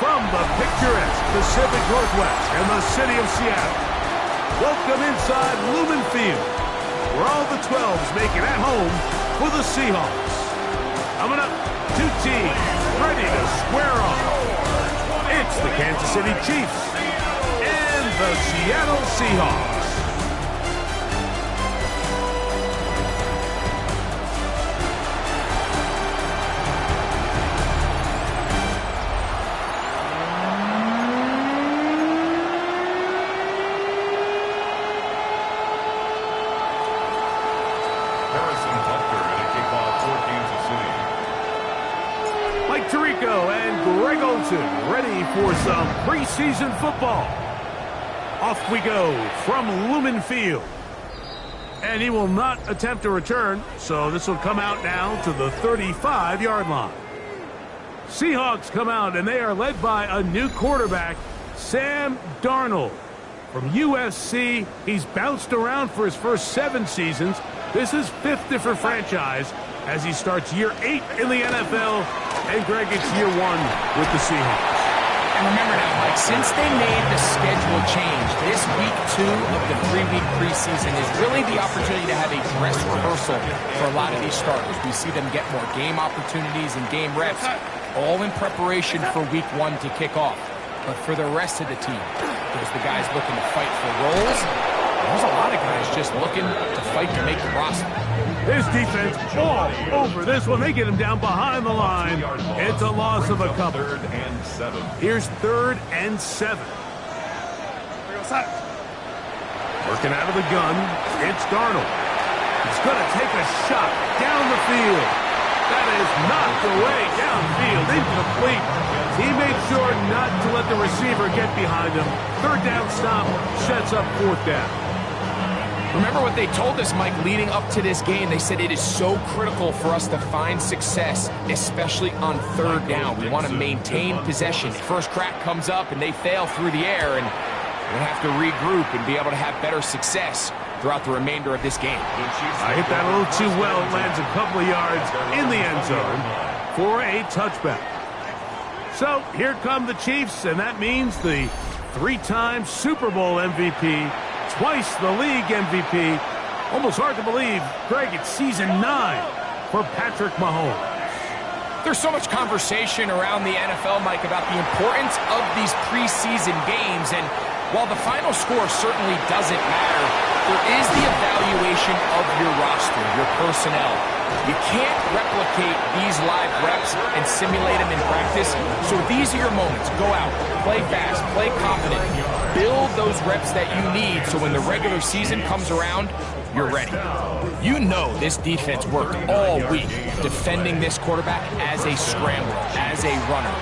From the picturesque Pacific Northwest and the city of Seattle, welcome inside Lumen Field, where all the 12s make it at home for the Seahawks. Coming up, two teams ready to square off. It's the Kansas City Chiefs and the Seattle Seahawks. Ready for some preseason football. Off we go from Lumen Field. And he will not attempt a return, so this will come out now to the 35-yard line. Seahawks come out, and they are led by a new quarterback, Sam Darnold. From USC, he's bounced around for his first 7 seasons. This is 5th different franchise as he starts year 8 in the NFL. And Greg, it's year 1 with the Seahawks. And remember now, Mike, since they made the schedule change, this week 2 of the 3-week preseason is really the opportunity to have a dress rehearsal for a lot of these starters. We see them get more game opportunities and game reps, all in preparation for week 1 to kick off. But for the rest of the team, there's the guys looking to fight for roles. There's a lot of guys just looking to fight to make the roster. This defense all over this one. They get him down behind the line. It's a loss of a couple. Here's 3rd and 7. Working out of the gun, it's Darnold. He's going to take a shot down the field. That is knocked away downfield, incomplete. He made sure not to let the receiver get behind him. 3rd down stop sets up 4th down. Remember what they told us, Mike, leading up to this game. They said it is so critical for us to find success, especially on 3rd down. We want to maintain possession. First crack comes up and they fail through the air, and we'll have to regroup and be able to have better success throughout the remainder of this game. I hit that a little too well. It lands a couple of yards in the end zone for a touchback. So here come the Chiefs, and that means the 3-time Super Bowl MVP, twice the league MVP. Almost hard to believe, Greg, it's season 9 for Patrick Mahomes. There's so much conversation around the NFL, Mike, about the importance of these preseason games. And while the final score certainly doesn't matter, there is the evaluation of your roster, your personnel. You can't replicate these live reps and simulate them in practice. So these are your moments. Go out, play fast, play confident, build those reps that you need so when the regular season comes around, you're ready. You know this defense worked all week defending this quarterback as a scrambler, as a runner.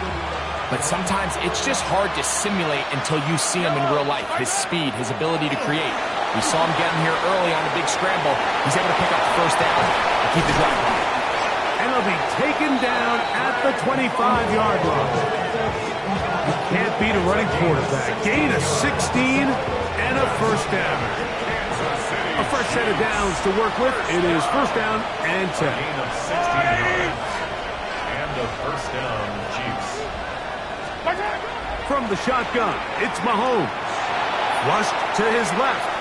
But sometimes it's just hard to simulate until you see him in real life, his speed, his ability to create. We saw him getting here early on a big scramble. He's able to pick up the 1st down and keep the drive going. And he'll be taken down at the 25-yard line. You can't beat a running quarterback. Gain of 16 and a 1st down. A fresh set of downs to work with. It is 1st down and 10. Gain of 16 yards and a 1st down, Chiefs. From the shotgun, it's Mahomes. Flushed to his left.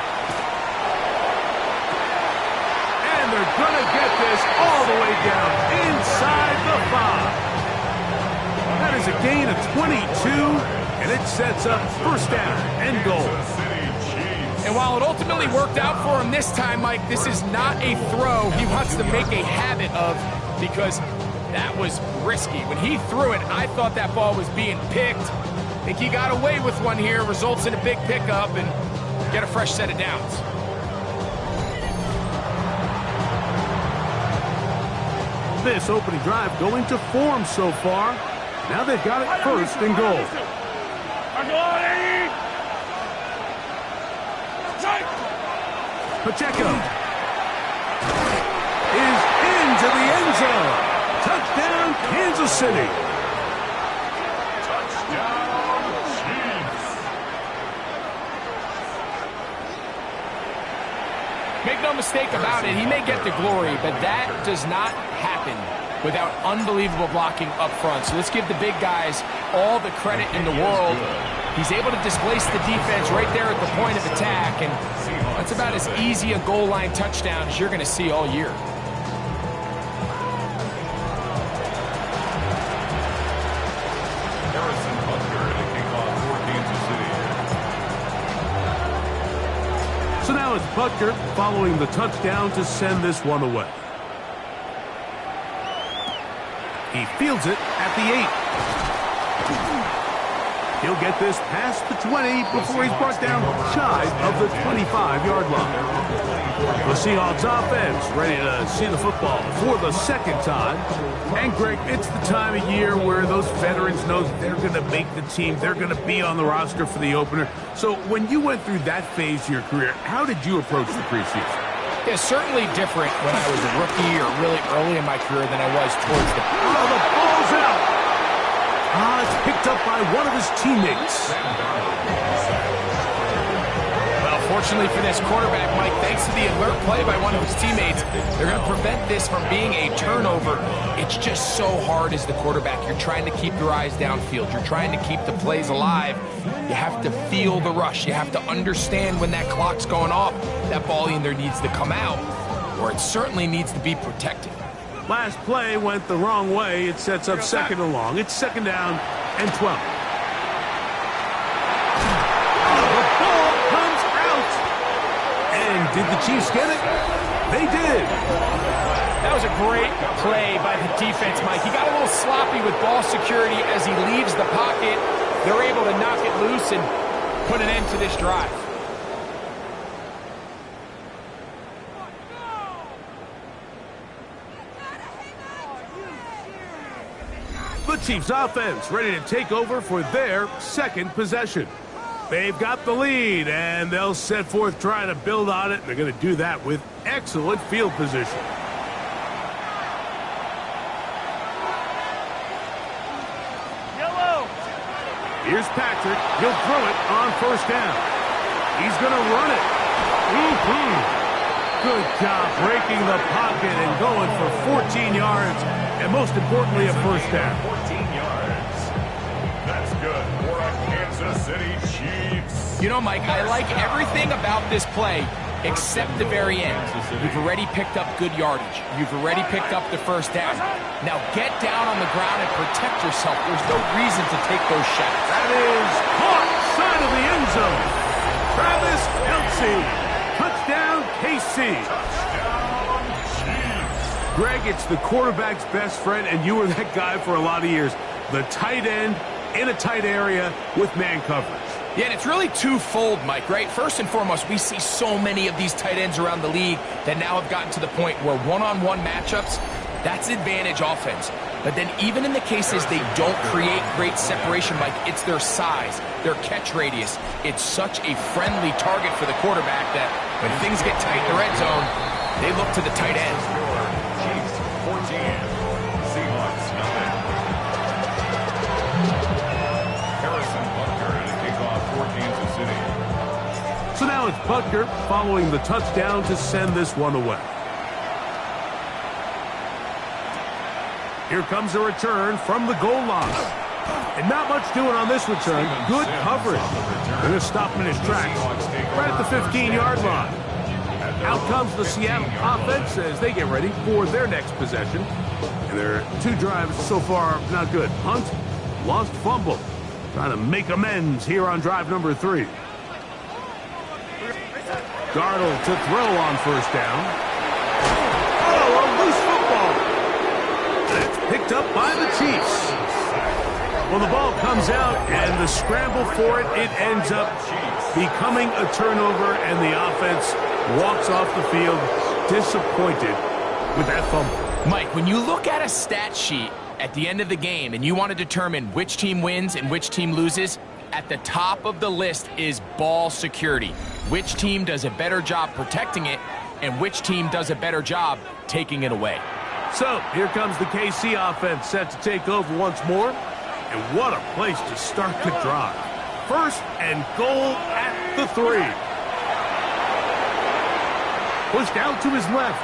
And they're going to get this all the way down inside the 5. That is a gain of 22, and it sets up 1st down and goal. And while it ultimately worked out for him this time, Mike, this is not a throw he wants to make a habit of, because that was risky. When he threw it, I thought that ball was being picked. I think he got away with one here, results in a big pickup, and get a fresh set of downs. This opening drive going to form so far. Now they've got it 1st and goal. Pacheco is into the end zone. Touchdown, Kansas City. Touchdown, Chiefs. Make no mistake about it, he may get the glory, but that does not happen without unbelievable blocking up front. So let's give the big guys all the credit in the world. He's able to displace the defense right there at the point of attack, and that's about as easy a goal line touchdown as you're going to see all year. So now it's Butker following the touchdown to send this one away. He fields it at the 8. He'll get this past the 20 before he's brought down shy of the 25-yard line. The Seahawks offense ready to see the football for the second time. And, Greg, it's the time of year where those veterans know they're going to make the team. They're going to be on the roster for the opener. So when you went through that phase of your career, how did you approach the preseason? Yeah, certainly different when I was a rookie or really early in my career than I was towards the... Oh, the ball's out! It's picked up by one of his teammates. Well, fortunately for this quarterback, Mike, thanks to the alert play by one of his teammates, they're going to prevent this from being a turnover. It's just so hard as the quarterback. You're trying to keep your eyes downfield. You're trying to keep the plays alive. You have to feel the rush. You have to understand when that clock's going off, that ball either needs to come out or it certainly needs to be protected. Last play went the wrong way. It sets up second and long. It's second down and 12. The ball comes out. And did the Chiefs get it? They did. That was a great play by the defense, Mike. He got a little sloppy with ball security as he leaves the pocket. They're able to knock it loose and put an end to this drive. The Chiefs offense ready to take over for their second possession. They've got the lead, and they'll set forth trying to build on it. They're going to do that with excellent field position. Here's Patrick. He'll throw it on first down. He's going to run it. Good job breaking the pocket and going for 14 yards, and most importantly, a first down. 14 yards. That's good for a Kansas City Chiefs. You know, Mike, I like everything about this play except the very end. You've already picked up good yardage. You've already picked up the first down. Now get down on the ground and protect yourself. There's no reason to take those shots. That is caught side of the end zone. Travis Kelce. Touchdown, KC. Touchdown, Chiefs. Greg, it's the quarterback's best friend, and you were that guy for a lot of years. The tight end in a tight area with man coverage. Yeah, and it's really twofold, Mike, right? First and foremost, we see so many of these tight ends around the league that now have gotten to the point where one-on-one matchups, that's advantage offense. But then even in the cases they don't create great separation, Mike, it's their size, their catch radius. It's such a friendly target for the quarterback that when things get tight in the red zone, they look to the tight end. Chiefs 14. Seahawks nothing. Harrison Butker to kick off for Kansas City. So now it's Butker following the touchdown to send this one away. Here comes a return from the goal line. And not much doing on this return. Good coverage. They're going to stop him in his tracks right at the 15-yard line. Out comes the Seattle offense as they get ready for their next possession. And their two drives so far not good. Punt, lost fumble. Trying to make amends here on drive number 3. Darnold to throw on first down. Oh, a loose football. That's picked up by the Chiefs. Well, the ball comes out, and the scramble for it ends up becoming a turnover, and the offense walks off the field disappointed with that fumble. Mike, when you look at a stat sheet at the end of the game and you want to determine which team wins and which team loses, at the top of the list is ball security. Which team does a better job protecting it, and which team does a better job taking it away. So, here comes the KC offense set to take over once more. And what a place to start the drive. First and goal at the 3. Pushed out to his left.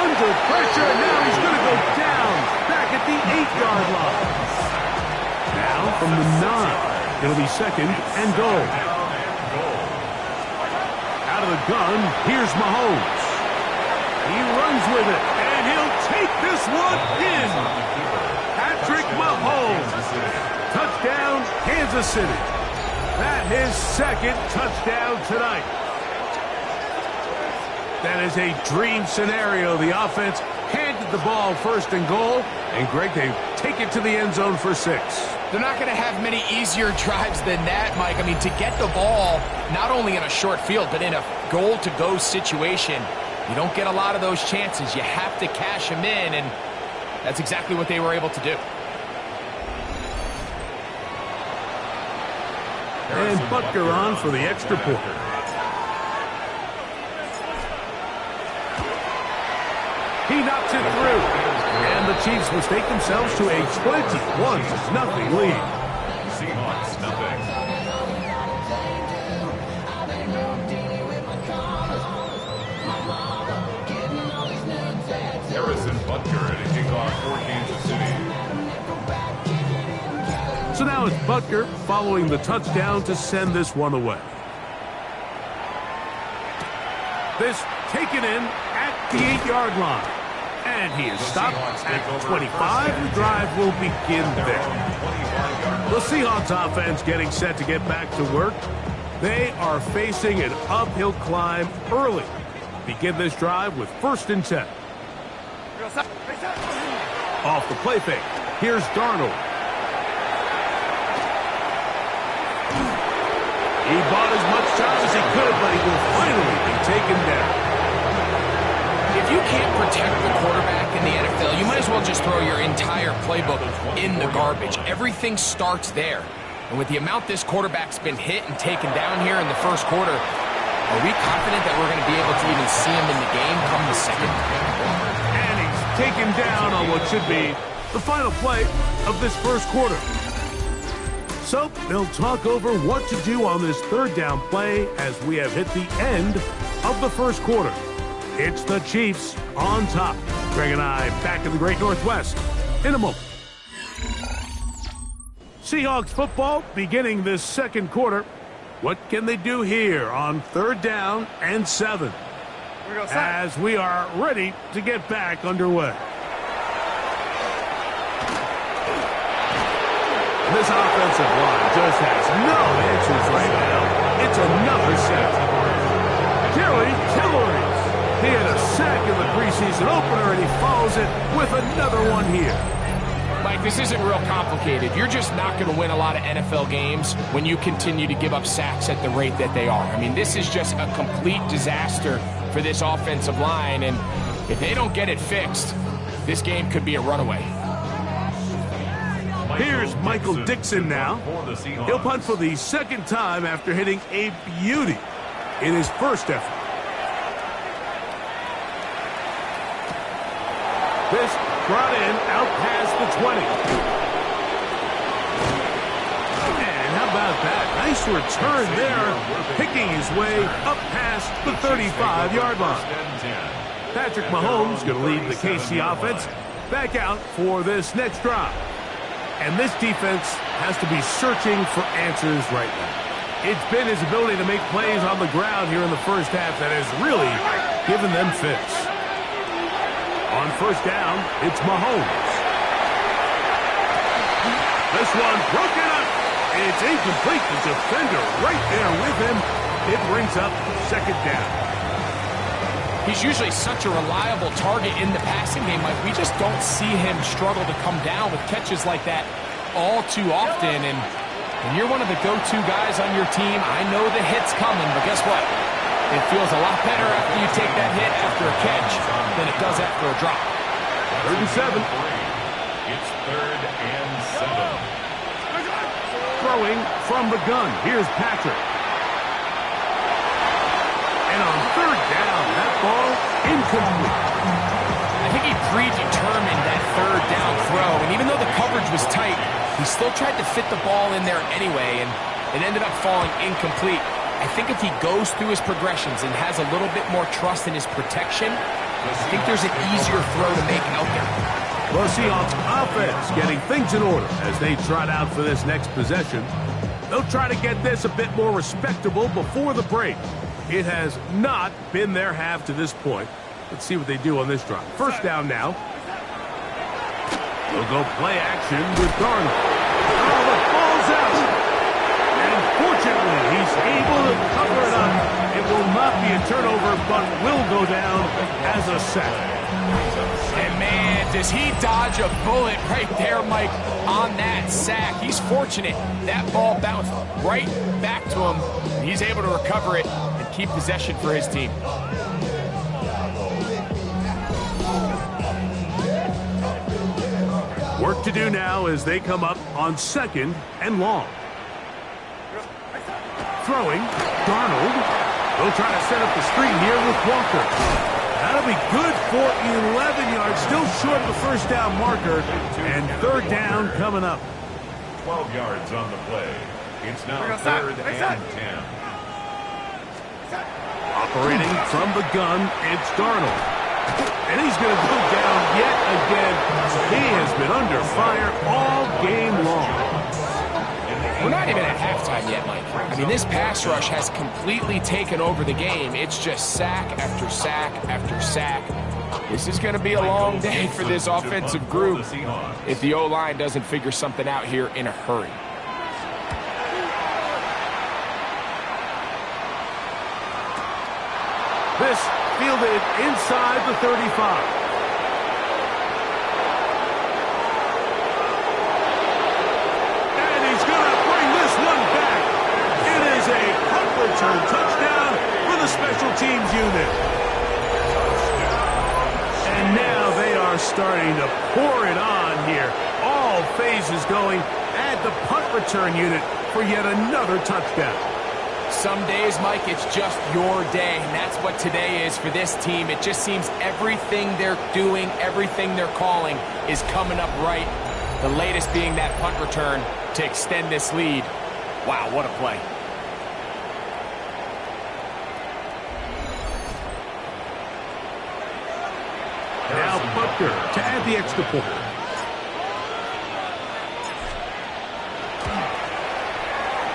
under pressure, and now he's going to go down back at the 8-yard line. Now from the 9, it'll be second and goal. Out of the gun, here's Mahomes. He runs with it, and he'll take this one in. Patrick Mahomes. Touchdown, Kansas City. That's his second touchdown tonight. That is a dream scenario. The offense handed the ball first and goal, and Greg, they take it to the end zone for 6. They're not going to have many easier drives than that, Mike. I mean, to get the ball, not only in a short field, but in a goal-to-go situation, you don't get a lot of those chances. You have to cash them in, and that's exactly what they were able to do. And Butker on for the extra point. He knocks it through. And the Chiefs mistake themselves to a 21-0 lead. Seahawks, nothing. Harrison Butker at a kickoff for Kansas City. So now it's Butker following the touchdown to send this one away. This taken in at the 8-yard line. And he is stopped at 25. The drive will begin there. The Seahawks offense getting set to get back to work. They are facing an uphill climb early. Begin this drive with 1st and 10. Off the play fake. Here's Darnold. He bought as much time as he could, but he will finally be taken down. If you can't protect the quarterback in the NFL, you might as well just throw your entire playbook in the garbage. Everything starts there. And with the amount this quarterback's been hit and taken down here in the first quarter, are we confident that we're going to be able to even see him in the game come the second? And he's taken down on what should be the final play of this first quarter. So they'll talk over what to do on this 3rd down play as we have hit the end of the first quarter. It's the Chiefs on top. Greg and I back in the Great Northwest in a moment. Seahawks football beginning this second quarter. What can they do here on 3rd down and 7? As we are ready to get back underway. This offensive line just has no answers right now. It's another sack. Kelly Tillery. He had a sack in the preseason opener, and he follows it with another one here. Mike, this isn't real complicated. You're just not going to win a lot of NFL games when you continue to give up sacks at the rate that they are. I mean, this is just a complete disaster for this offensive line, and if they don't get it fixed, this game could be a runaway. Here's Michael Dixon now. He'll punt for the 2nd time after hitting a beauty in his first effort. This brought in out past the 20. And how about that? Nice return there, picking his way up past the 35-yard line. Patrick Mahomes going to lead the KC offense back out for this next drive. And this defense has to be searching for answers right now. It's been his ability to make plays on the ground here in the first half that has really given them fits. On 1st down, it's Mahomes. This one broken up. It's incomplete. The defender right there with him. It brings up 2nd down. He's usually such a reliable target in the passing game. Like, we just don't see him struggle to come down with catches like that all too often. And when you're one of the go-to guys on your team, I know the hit's coming, but guess what? It feels a lot better after you take that hit after a catch than it does after a drop. 3rd and 7. It's 3rd and 7. Throwing from the gun. Here's Patrick. And on 3rd down, that ball incomplete. I think he predetermined that 3rd down throw, and even though the coverage was tight, he still tried to fit the ball in there anyway, and it ended up falling incomplete. I think if he goes through his progressions and has a little bit more trust in his protection, I think there's an easier throw to make out there. Well, Seahawks offense getting things in order as they trot out for this next possession. They'll try to get this a bit more respectable before the break. It has not been their half to this point. Let's see what they do on this drive. First down now. They'll go play action with Darnold. Oh, the ball's out. And fortunately, he's able to cover it up. It will not be a turnover, but will go down as a sack. And man, does he dodge a bullet right there, Mike, on that sack. He's fortunate. That ball bounced right back to him. He's able to recover it and keep possession for his team. Work to do now as they come up on 2nd and long. Throwing, Darnold. They'll try to set up the screen here with Walker. That'll be good for 11 yards, still short of the first down marker, and 3rd down coming up. 12 yards on the play. It's now 3rd and 10. Operating from the gun, it's Darnold. And he's going to go down yet again. He has been under fire all game long. We're not even at halftime yet, Mike. I mean, this pass rush has completely taken over the game. It's just sack after sack after sack. This is going to be a long day for this offensive group if the O-line doesn't figure something out here in a hurry. This fielded inside the 35. Return touchdown for the special teams unit. And now they are starting to pour it on here. All phases going at the punt return unit for yet another touchdown. Some days, Mike, it's just your day, and that's what today is for this team. It just seems everything they're doing, everything they're calling is coming up right. The latest being that punt return to extend this lead. Wow, what a play. Now Butker to add the extra point.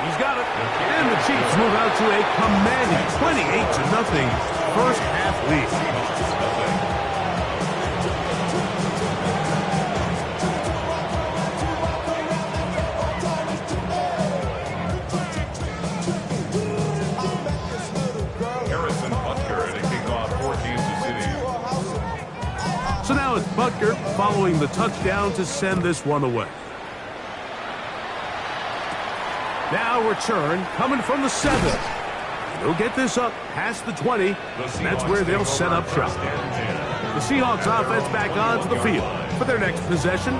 He's got it. And the Chiefs move out to a commanding 28-0 first half lead. So now it's Butker following the touchdown to send this one away. Now return coming from the 7. They'll get this up past the 20, and that's where they'll set up shop. The Seahawks offense back onto the field for their next possession.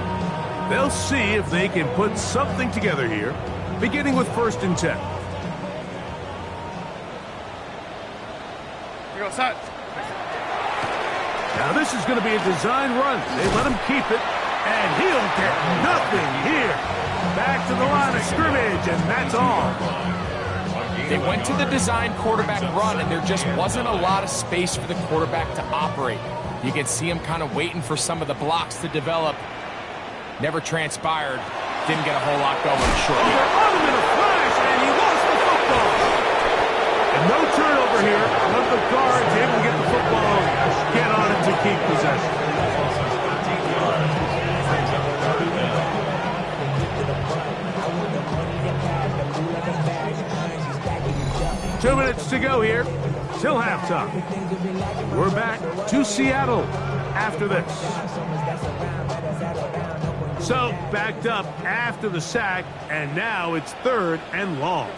They'll see if they can put something together here, beginning with 1st and 10. Here goes set. Now this is going to be a design run. They let him keep it, and he'll get nothing here. Back to the line of scrimmage, and that's all. They went to the design quarterback run, and there just wasn't a lot of space for the quarterback to operate. You can see him kind of waiting for some of the blocks to develop. Never transpired. Didn't get a whole lot going short. On him in a flash, and he lost the football. And no turnover here. One of the guards able to get the football, get on it to keep possession. Two minutes to go here, till halftime. We're back to Seattle after this. So, backed up after the sack, and now it's 3rd and long.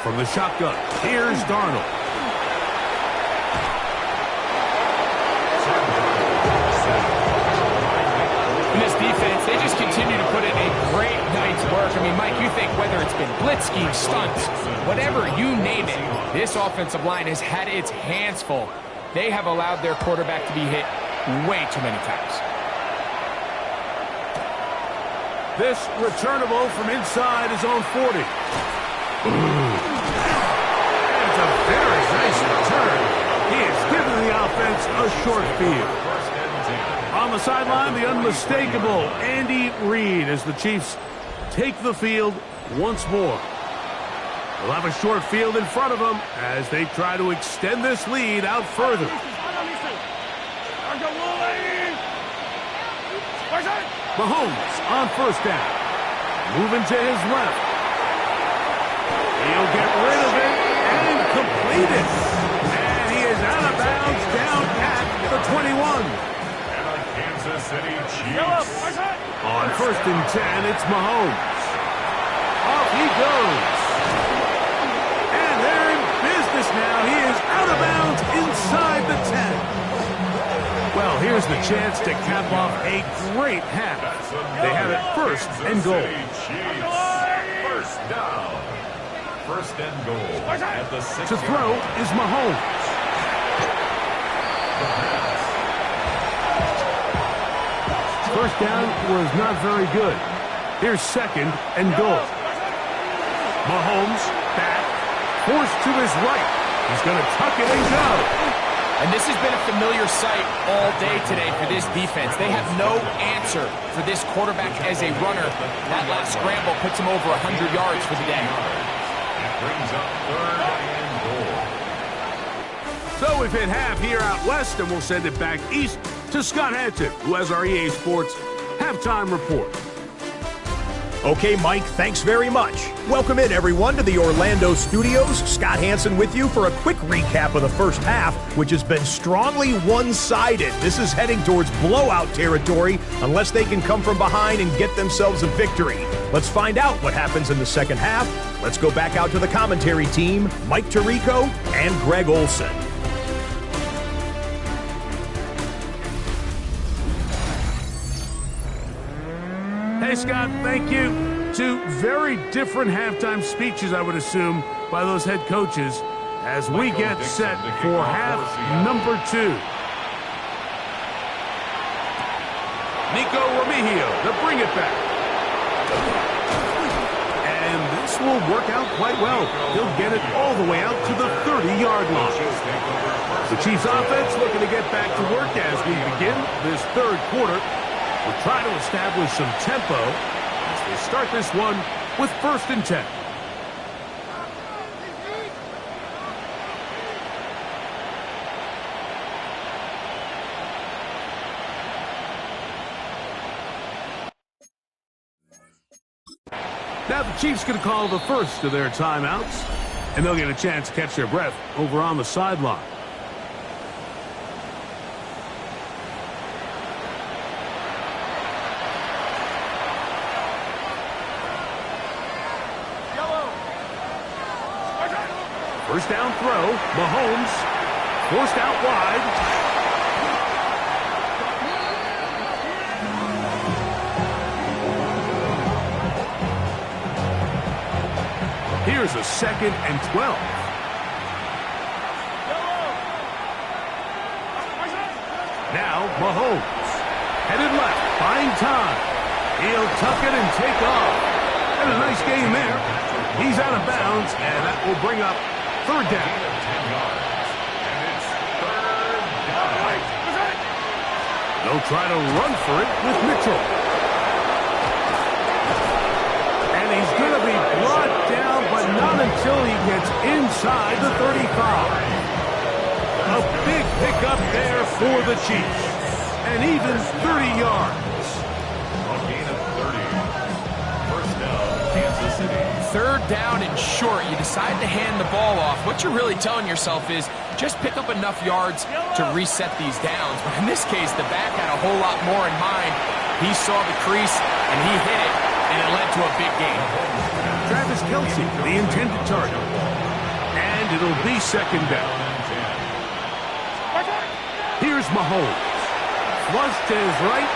From the shotgun, here's Darnold. In this defense, they just continue to put in a great night's work. I mean, Mike, you think whether it's been blitz scheme, stunts, whatever you name it, this offensive line has had its hands full. They have allowed their quarterback to be hit way too many times. This returnable from inside his own 40. It's a very nice return. He is giving the offense a short field. On the sideline, the unmistakable Andy Reid as the Chiefs take the field once more. They'll have a short field in front of them as they try to extend this lead out further. Mahomes on first down. Moving to his left. He'll get rid of it and complete it. And he is out of bounds down at the 21. And a Kansas City Chiefs. On first and 10, it's Mahomes. Off he goes. And they're in business now. He is out of bounds inside the 10. Well, here's the chance to cap off a great half. They have it first and goal. First down. First and goal at the 6. To throw is Mahomes. First down was not very good. Here's second and goal. Mahomes back, forced to his right. He's going to tuck it and go. And this has been a familiar sight all day today for this defense. They have no answer for this quarterback as a runner. That last scramble puts him over 100 yards for the day. It brings up third and goal. So we've hit half here out west, and we'll send it back east to Scott Hanson, who has our EA Sports halftime report. Okay, Mike, thanks very much. Welcome in, everyone, to the Orlando studios. Scott Hanson with you for a quick recap of the first half, which has been strongly one-sided. This is heading towards blowout territory unless they can come from behind and get themselves a victory. Let's find out what happens in the second half. Let's go back out to the commentary team, Mike Tirico and Greg Olson. Hey, Scott, thank you. Two very different halftime speeches, I would assume, by those head coaches as we get set for half number 2. Nico Remigio to bring it back. And this will work out quite well. He'll get it all the way out to the 30-yard line. The Chiefs offense looking to get back to work as we begin this third quarter. We'll try to establish some tempo as they start this one with first and 10. Now the Chiefs going to call the first of their timeouts, and they'll get a chance to catch their breath over on the sideline. First down throw, Mahomes, forced out wide. Here's a second and 12. Now Mahomes, headed left, buying time. He'll tuck it and take off. And a nice game there. He's out of bounds, and that will bring up third down. They'll try to run for it with Mitchell. And he's going to be brought down, but not until he gets inside the 35. A big pickup there for the Chiefs. And even 30 yards. A gain of 30. First down, Kansas City. Third down and short, you decide to hand the ball off. What you're really telling yourself is just pick up enough yards to reset these downs. But in this case, the back had a whole lot more in mind. He saw the crease, and he hit it, and it led to a big gain. Travis Kelce, the intended target. And it'll be second down. Here's Mahomes. Flush to his right.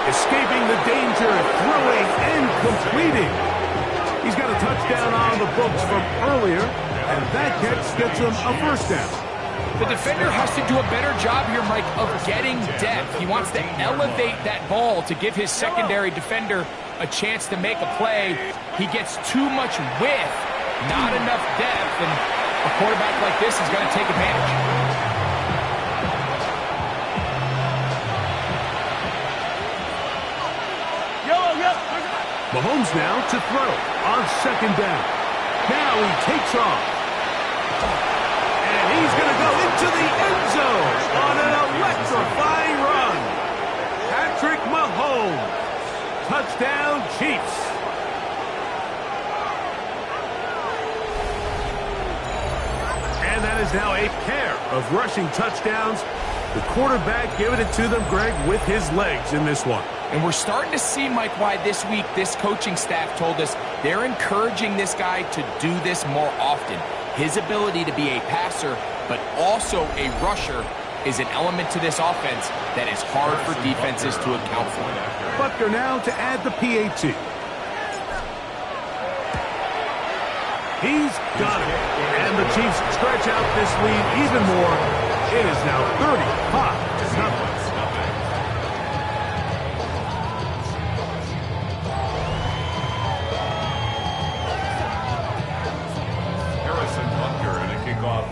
Escaping the danger, throwing and completing. He's got a touchdown on the books from earlier, and that catch gets him a first down. The defender has to do a better job here, Mike, of getting depth. He wants to elevate that ball to give his secondary defender a chance to make a play. He gets too much width, not enough depth, and a quarterback like this is going to take advantage. Mahomes now to throw on second down. Now he takes off. And he's going to go into the end zone on an electrifying run. Patrick Mahomes. Touchdown, Chiefs. And that is now a pair of rushing touchdowns. The quarterback giving it to them, Greg, with his legs in this one. And we're starting to see, Mike, why this week this coaching staff told us they're encouraging this guy to do this more often. His ability to be a passer, but also a rusher, is an element to this offense that is hard for defenses to account for. Butker now to add the PAT. He's got it. And the Chiefs stretch out this lead even more. It is now 35-0.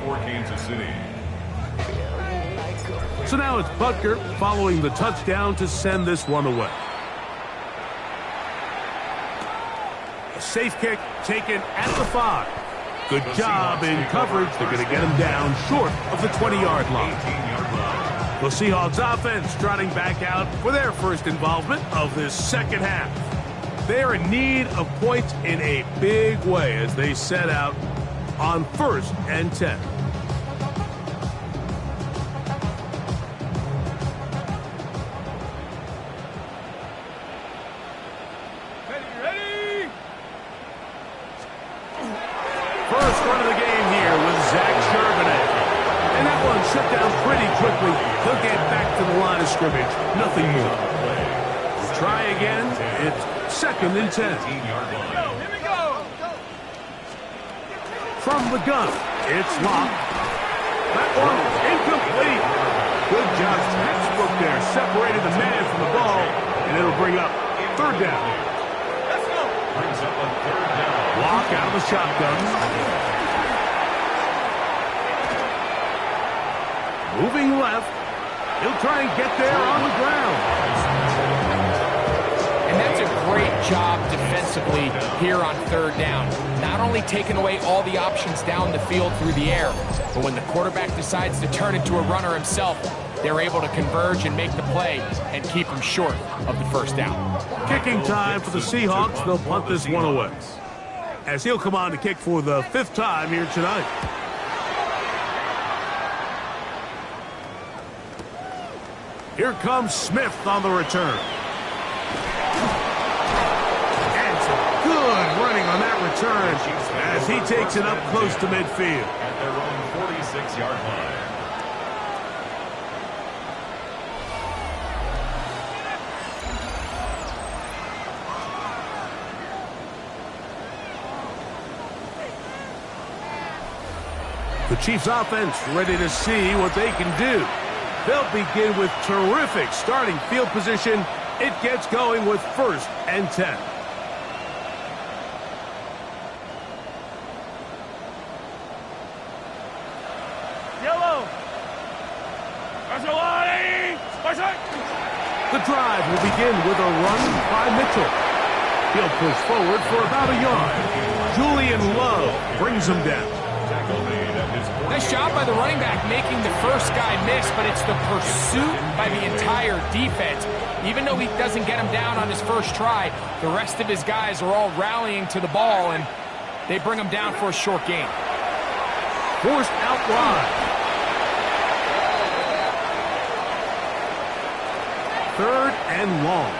For Kansas City. So now it's Butker following the touchdown to send this one away. A safe kick taken at the 5. Good job in coverage. They're going to get him down short of the 20-yard line. The Seahawks offense trotting back out for their first involvement of this second half. They're in need of points in a big way as they set out on 1st and 10. First run of the game here with Zach Charbonnet. And that one shut down pretty quickly. He'll get back to the line of scrimmage. Nothing more. We'll try again. It's 2nd and 10. From the gun, it's locked. That one incomplete. Good job, textbook there. Separated the man from the ball, and it'll bring up 3rd down. Let's go. Brings up a 3rd down. Walk out of the shotgun. Moving left. He'll try and get there on the ground. And that's a great job defensively here on 3rd down. Not only taking away all the options down the field through the air, but when the quarterback decides to turn into a runner himself, they're able to converge and make the play and keep him short of the 1st down. Kicking time for the Seahawks. They'll punt this one away, as he'll come on to kick for the 5th time here tonight. Here comes Smith on the return. And some good running on that return as he takes it up close to midfield. At their own 46-yard line. The Chiefs offense ready to see what they can do. They'll begin with terrific starting field position. It gets going with 1st and 10. Yellow. The drive will begin with a run by Mitchell. He'll push forward for about a yard. Julian Love brings him down. Nice job by the running back making the first guy miss, but it's the pursuit by the entire defense. Even though he doesn't get him down on his first try, the rest of his guys are all rallying to the ball, and they bring him down for a short gain. Forced out wide. 3rd and long.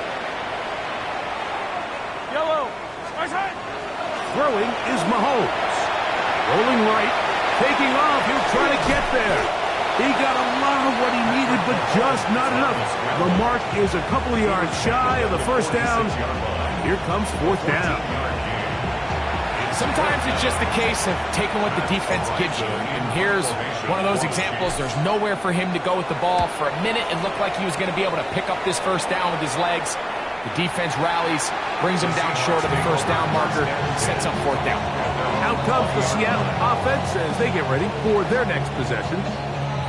Yellow. Throwing is Mahomes. Rolling right. Taking off, he'll try to get there. He got a lot of what he needed, but just not enough. The mark is a couple of yards shy of the 1st down. Here comes 4th down. Sometimes it's just the case of taking what the defense gives you. And here's one of those examples. There's nowhere for him to go with the ball. For a minute, it looked like he was going to be able to pick up this 1st down with his legs. The defense rallies, brings them down short of the first down marker, sets up fourth down. Out comes the Seattle offense as they get ready for their next possession.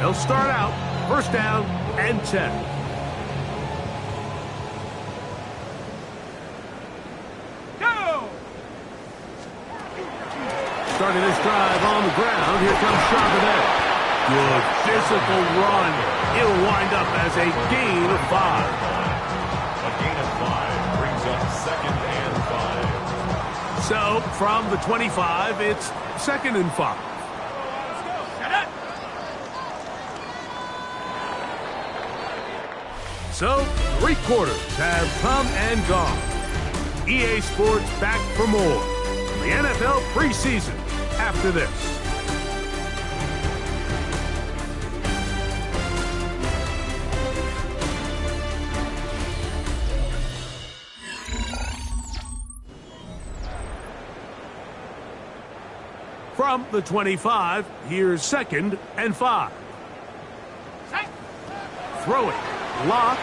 They'll start out first down and 10. Go! Starting this drive on the ground, here comes Charbonnet. Good physical run. It'll wind up as a gain of 5. A gain of 5 brings up 2nd and 5. So, from the 25, it's 2nd and 5. So, 3 quarters have come and gone. EA Sports back for more. The NFL preseason after this. From the 25, here's 2nd and 5. Throw it. Lock.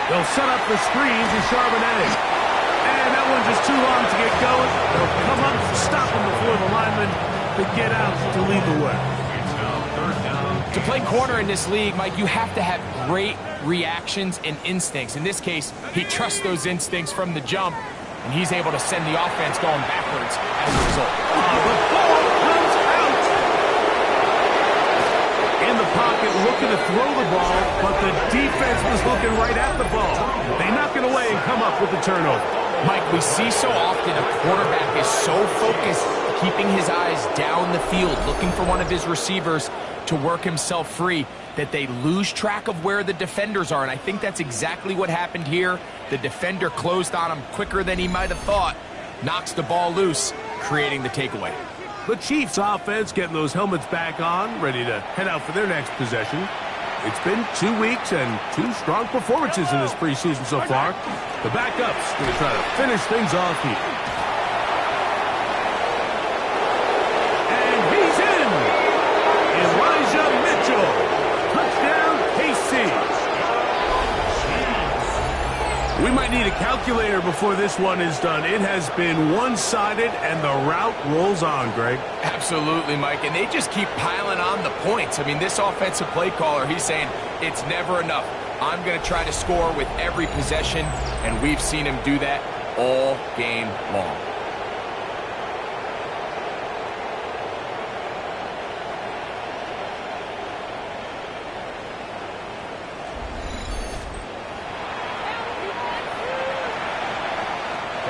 They'll set up the screen to Charbonnet. And that one's just too long to get going. They'll come up, stop him before the lineman to get out to lead the way. It's now 3rd down. To play corner in this league, Mike, you have to have great reactions and instincts. In this case, he trusts those instincts from the jump, and he's able to send the offense going backwards as a result. The ball comes out. In the pocket, looking to throw the ball, but the defense was looking right at the ball. They knock it away and come up with the turnover. Mike, we see so often a quarterback is so focused, keeping his eyes down the field, looking for one of his receivers to work himself free, that they lose track of where the defenders are. And I think that's exactly what happened here. The defender closed on him quicker than he might have thought, knocks the ball loose, creating the takeaway. The Chiefs offense getting those helmets back on, ready to head out for their next possession. It's been 2 weeks and 2 strong performances in this preseason so far. The backup's going to try to finish things off here. And he's in! Elijah Mitchell. Touchdown, KC. We might need a calculator before this one is done. It has been one-sided, and the route rolls on, Greg. Absolutely, Mike, and they just keep piling on the points. I mean, this offensive play caller, he's saying it's never enough. I'm going to try to score with every possession, and we've seen him do that all game long.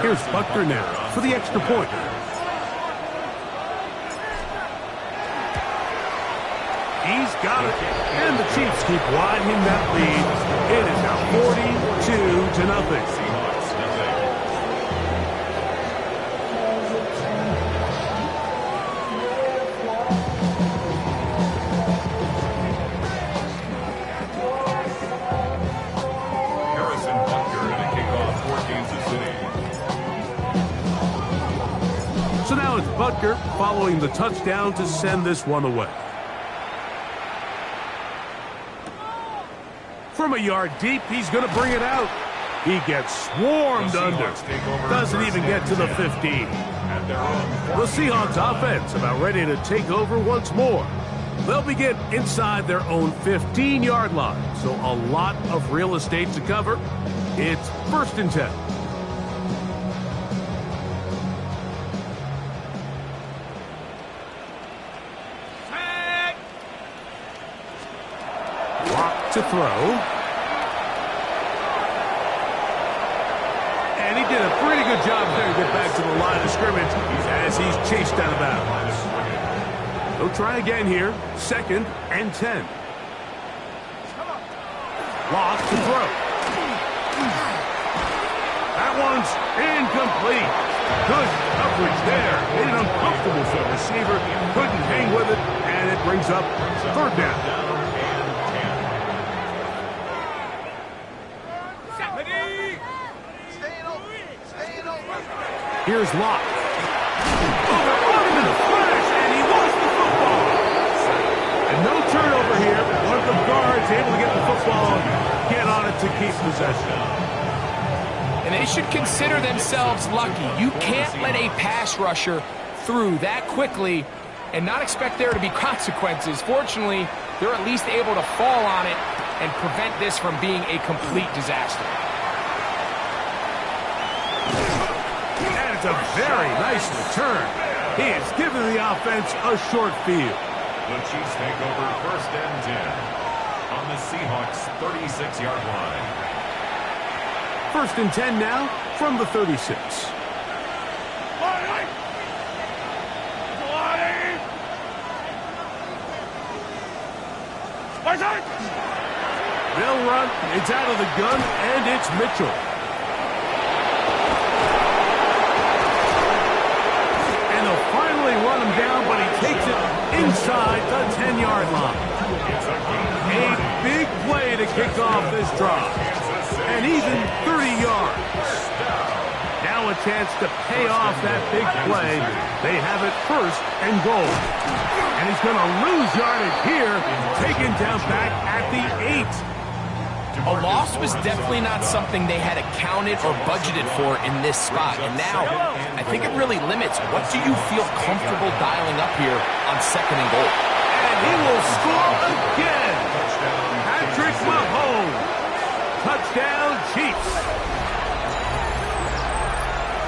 Here's Buckner now for the extra point. He's got it. And the Chiefs keep widening that lead. It is now 42-0. Seahawks, nothing. Harrison Butker in a kickoff for Kansas City. So now it's Butker following the touchdown to send this one away. From a yard deep, he's going to bring it out. He gets swarmed under. Doesn't even get to the 15. The Seahawks offense about ready to take over once more. They'll begin inside their own 15-yard line, so a lot of real estate to cover. It's 1st and 10. Lock to throw. And he did a pretty good job there to get back to the line of scrimmage as he's chased out of bounds. They'll try again here. 2nd and 10. Lock to throw. That one's incomplete. Good coverage there. Made it uncomfortable for the receiver. Couldn't hang with it, and it brings up 3rd down. Here's Locke. Overrun him in a flash, and he lost the football. And no turnover here. One of the guards able to get the football, get on it to keep possession. And they should consider themselves lucky. You can't let a pass rusher through that quickly and not expect there to be consequences. Fortunately, they're at least able to fall on it and prevent this from being a complete disaster. And it's a very nice return. He has given the offense a short field. The Chiefs take over 1st and 10 on the Seahawks 36-yard line. 1st and 10 now from the 36. They'll run. It's out of the gun, and it's Mitchell. And they'll finally run him down, but he takes it inside the 10-yard line. A big play to kick off this drive. And even 30 yards. Now a chance to pay off that big play. They have it 1st and goal. And he's going to lose yardage here, taken down back at the 8. A loss was definitely not something they had accounted or budgeted for in this spot. And now, I think it really limits what do you feel comfortable dialing up here on 2nd and goal. And he will score again. Patrick Mahomes. Touchdown, Chiefs.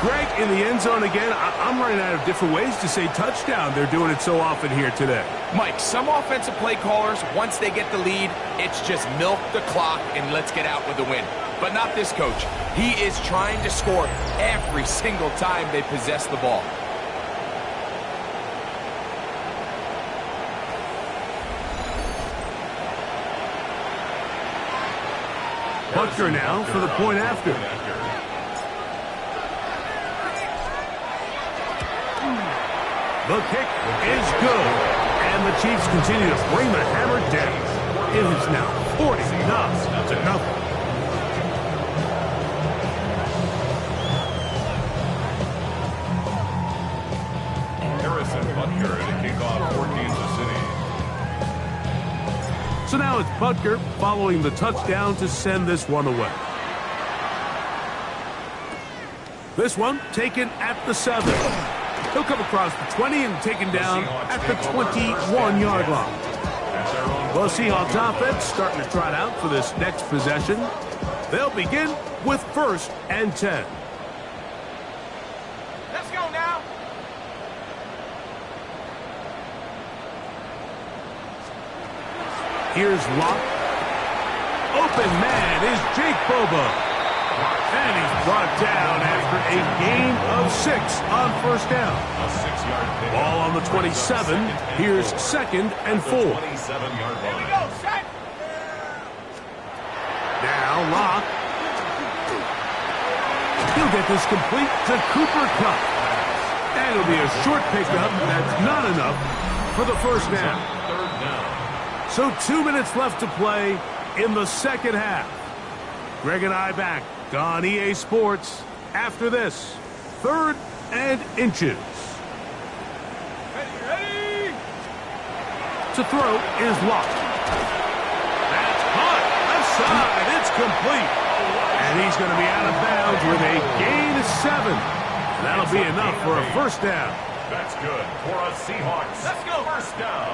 Greg, in the end zone again. I'm running out of different ways to say touchdown. They're doing it so often here today. Mike, some offensive play callers, once they get the lead, it's just milk the clock and let's get out with a win. But not this coach. He is trying to score every single time they possess the ball. Butker now for the point after. The kick is good. And the Chiefs continue to bring the hammer down. It is now 40-0. Harrison Butker to kick off for Kansas City. So now it's Butker following the touchdown to send this one away. This one taken at the 7. He'll come across the 20 and taken down at the 21-yard line. The Seahawks offense starting to trot out for this next possession. They'll begin with 1st and 10. Let's go now. Here's Locke. Open man is Jake Bobo. And he's brought down after a gain of 6 on 1st down. A 6-yard pick. Ball on the 27. Here's 2nd and 4. 27-yard line. Now Locke. He'll get this complete to Cooper Kupp. And it'll be a short pickup. That's not enough for the 1st down. 3rd down. So 2 minutes left to play in the 2nd half. Greg and I back on EA Sports after this. 3rd and inches. Ready. To throw is Locke. That's caught. Left side. It's complete. And he's going to be out of bounds with a gain of 7. That'll be enough for a 1st down. That's good for a Seahawks. Let's go. 1st down.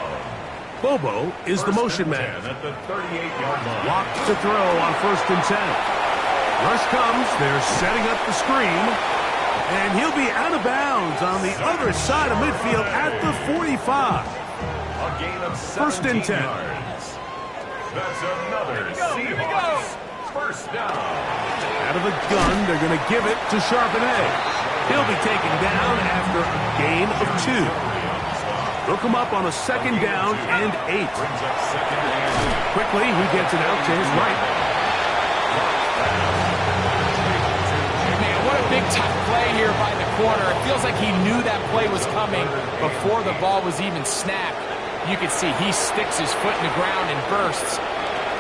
Bobo is the motion man. At the 38-yard line. Locke to throw on 1st and 10. Rush comes. They're setting up the screen. And he'll be out of bounds on the other side of midfield at the 45. A gain of 1st and 10. yards. That's another Seahawks 1st down. Out of the gun, they're going to give it to Charbonnet. He'll be taken down after a gain of 2. They'll come up on a 2nd down and 8. Brings up 2nd and 8. Quickly, he gets it out to his right. Man, what a big-time play here by the corner. It feels like he knew that play was coming before the ball was even snapped. You can see he sticks his foot in the ground and bursts.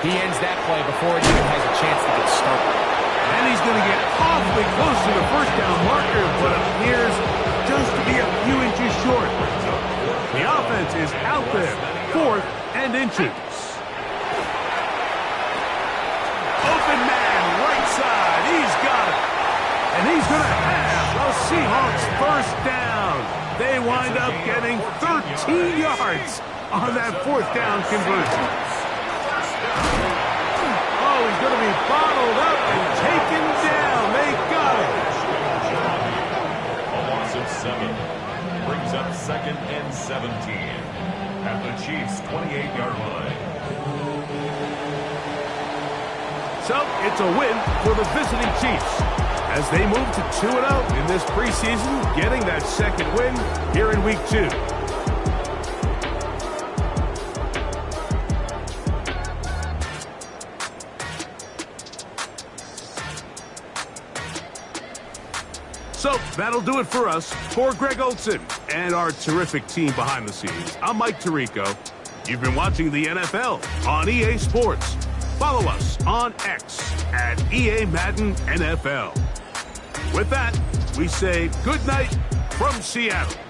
He ends that play before it even has a chance to get started. And he's going to get awfully close to the 1st down marker, but appears just to be a few inches short. The offense is out there. 4th and inches. Open man, right side. He's got it. Seahawks first down. They wind up getting 13 yards on that fourth down conversion. Oh, he's going to be bottled up and taken down. They got it. A loss of 7 brings up 2nd and 17 at the Chiefs' 28-yard line. So it's a win for the visiting Chiefs as they move to 2-0 in this preseason, getting that second win here in Week 2. So that'll do it for us. For Greg Olson and our terrific team behind the scenes, I'm Mike Tirico. You've been watching the NFL on EA Sports. Follow us on X at EA Madden NFL. With that, we say good night from Seattle.